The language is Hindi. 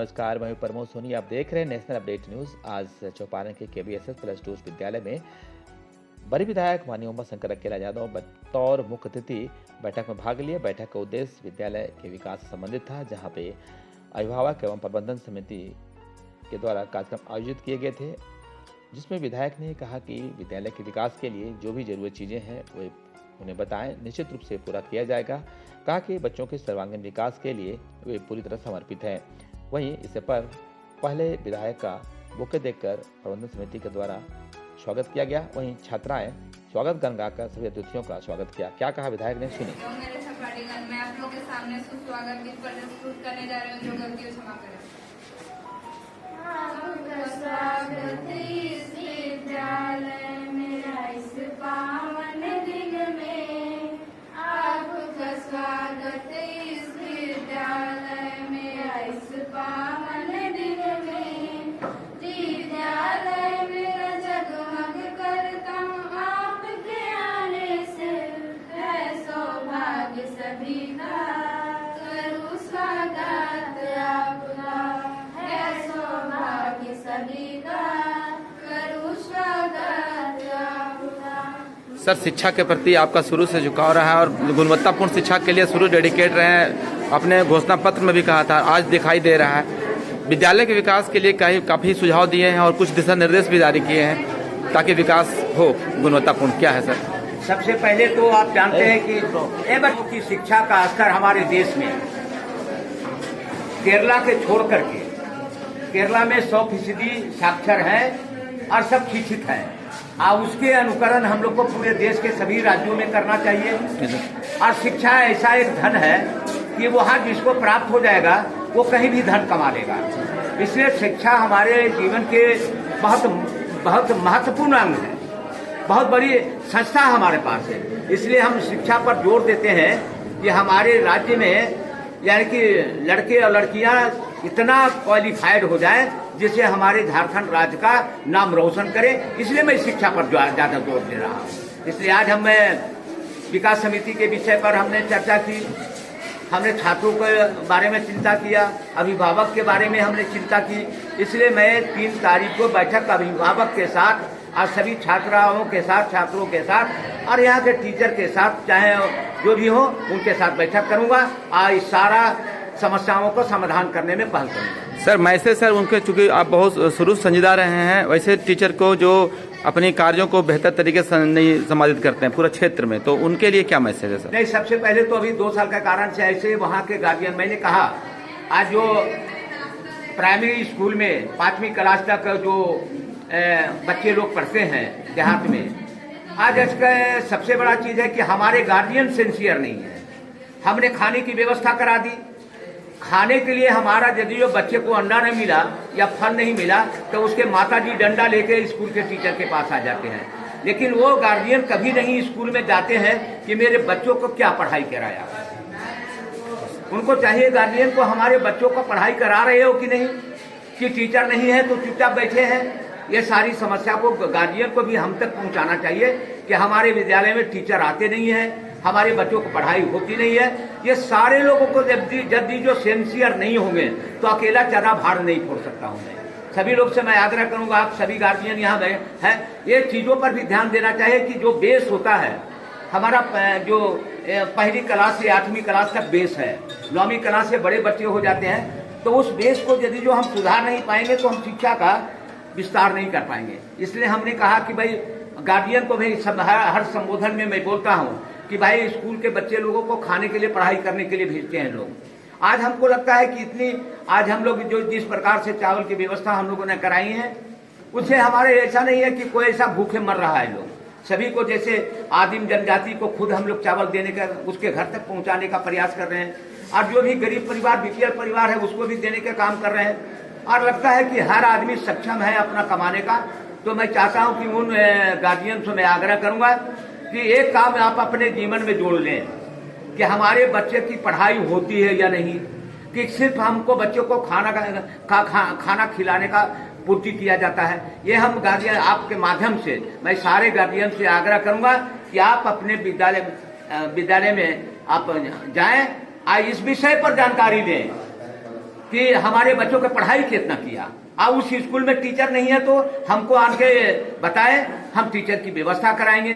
नमस्कार, मैं प्रमोद सोनी। आप देख रहे हैं नेशनल अपडेट न्यूज। आज चौपारण के KBSS प्लस 2 विद्यालय में बड़ी विधायक माननीय उमा शंकर अकेला यादव बतौर मुख्य अतिथि बैठक में भाग लिए। बैठक का उद्देश्य विद्यालय के विकास से संबंधित था, जहां पे अभिभावक एवं प्रबंधन समिति के द्वारा कार्यक्रम आयोजित किए गए थे, जिसमें विधायक ने कहा कि विद्यालय के विकास के लिए जो भी जरूरी चीज़ें हैं वे उन्हें बताएं, निश्चित रूप से पूरा किया जाएगा। कहा कि बच्चों के सर्वांगीण विकास के लिए वे पूरी तरह समर्पित हैं। वहीं इससे पर पहले विधायक का बुके देकर प्रबंधन समिति के द्वारा स्वागत किया गया। वहीं छात्राएं स्वागत गान गाकर सभी अतिथियों का स्वागत किया। क्या कहा विधायक ने, सुनिए। तो मेरे सहपाठीगण, मैं आप लोगों के सामने सुस्वागत गीत प्रस्तुत करने जा रही हूँ, जो गलतियों क्षमा करें। आपका स्वागत इस विद्यालय में, इस पावन दिन में। आपका स्वागत इस विद्यालय में, इस पावन दिन में। विद्यालय मेरा जगमग करता हूँ आपके आने से, है सौभाग्य सभी का, करूँ स्वागत आपका, है सौभाग्य सभी का, करूँ स्वागत आपका। सर, शिक्षा के प्रति आपका शुरू से झुकाव रहा है और गुणवत्तापूर्ण शिक्षा के लिए शुरू डेडिकेट रहे हैं। अपने घोषणा पत्र में भी कहा था, आज दिखाई दे रहा है। विद्यालय के विकास के लिए काफ़ी सुझाव दिए हैं और कुछ दिशा निर्देश भी जारी किए हैं ताकि विकास हो गुणवत्तापूर्ण। क्या है सर? सबसे पहले तो आप जानते हैं कि बच्चों की शिक्षा का स्तर हमारे देश में केरला के छोड़ करके, केरला में 100% साक्षर हैं और सब शिक्षित हैं, और उसके अनुकरण हम लोग को पूरे देश के सभी राज्यों में करना चाहिए। और शिक्षा ऐसा एक धन है कि वहाँ जिसको प्राप्त हो जाएगा वो कहीं भी धन कमा लेगा। इसलिए शिक्षा हमारे जीवन के बहुत बहुत महत्वपूर्ण अंग है, बहुत बड़ी संस्था हमारे पास है। इसलिए हम शिक्षा पर जोर देते हैं कि हमारे राज्य में यानी कि लड़के और लड़कियां इतना क्वालिफाइड हो जाए जिससे हमारे झारखंड राज्य का नाम रोशन करे। इसलिए मैं शिक्षा पर ज्यादा जोर दे रहा हूँ। इसलिए आज हम विकास समिति के विषय पर हमने चर्चा की, हमने छात्रों के बारे में चिंता किया, अभिभावक के बारे में हमने चिंता की। इसलिए मैं 3 तारीख को बैठक अभिभावक के साथ और सभी छात्राओं के साथ, छात्रों के साथ और यहाँ के टीचर के साथ, चाहे जो भी हो उनके साथ बैठक करूंगा और इस सारा समस्याओं को समाधान करने में पहल करूंगा। सर, मैसेज सर उनके, चूंकि आप बहुत शुरू से संजीदा रहे हैं, वैसे टीचर को जो अपने कार्यों को बेहतर तरीके से नहीं संपादित करते हैं पूरे क्षेत्र में, तो उनके लिए क्या मैसेज है सर? नहीं, सबसे पहले तो अभी 2 साल का कारण से ऐसे वहाँ के गार्जियन, मैंने कहा आज जो प्राइमरी स्कूल में 5वीं क्लास तक जो बच्चे लोग पढ़ते हैं देहात में, आज इसका सबसे बड़ा चीज है कि हमारे गार्जियन सिंसियर नहीं है। हमने खाने की व्यवस्था करा दी, खाने के लिए हमारा यदि जो बच्चे को अंडा नहीं मिला या फल नहीं मिला तो उसके माताजी डंडा लेके स्कूल के टीचर के पास आ जाते हैं, लेकिन वो गार्जियन कभी नहीं स्कूल में जाते हैं कि मेरे बच्चों को क्या पढ़ाई कराया। उनको चाहिए गार्जियन को हमारे बच्चों को पढ़ाई करा रहे हो कि नहीं, कि टीचर नहीं है तो चुपचाप बैठे हैं। ये सारी समस्या को गार्जियन को भी हम तक पहुंचाना चाहिए कि हमारे विद्यालय में टीचर आते नहीं है, हमारे बच्चों को पढ़ाई होती नहीं है। ये सारे लोगों को जब जो सेंसियर नहीं होंगे तो अकेला चना भार नहीं फोड़ सकता हूं मैं। सभी लोग से मैं आग्रह करूंगा, आप सभी गार्जियन यहाँ हैं, ये चीजों पर भी ध्यान देना चाहिए कि जो बेस होता है हमारा, जो 1ली क्लास से 8वीं क्लास तक बेस है, 9वीं क्लास से बड़े बच्चे हो जाते हैं, तो उस बेस को यदि जो हम सुधार नहीं पाएंगे तो हम शिक्षा का विस्तार नहीं कर पाएंगे। इसलिए हमने कहा कि भाई गार्जियन को भाई हर संबोधन में मैं बोलता हूं कि भाई स्कूल के बच्चे लोगों को खाने के लिए, पढ़ाई करने के लिए भेजते हैं लोग। आज हमको लगता है कि इतनी आज हम लोग जो जिस प्रकार से चावल की व्यवस्था हम लोगों ने कराई है, उससे हमारे ऐसा नहीं है कि कोई ऐसा भूखे मर रहा है। लोग सभी को, जैसे आदिम जनजाति को खुद हम लोग चावल देने का, उसके घर तक पहुंचाने का प्रयास कर रहे हैं, और जो भी गरीब परिवार, बीपीएल परिवार है उसको भी देने का काम कर रहे हैं। और लगता है कि हर आदमी सक्षम है अपना कमाने का। तो मैं चाहता हूं कि उन गार्जियन से मैं आग्रह करूंगा कि एक काम आप अपने जीवन में जोड़ लें कि हमारे बच्चे की पढ़ाई होती है या नहीं, कि सिर्फ हमको बच्चों को खाना खिलाने का पूर्ति किया जाता है। ये हम गार्जियन, आपके माध्यम से मैं सारे गार्जियन से आग्रह करूंगा कि आप अपने विद्यालय में आप जाएं, इस विषय पर जानकारी लें कि हमारे बच्चों की पढ़ाई कितना किया। अब उस स्कूल में टीचर नहीं है तो हमको आके बताए, हम टीचर की व्यवस्था कराएंगे।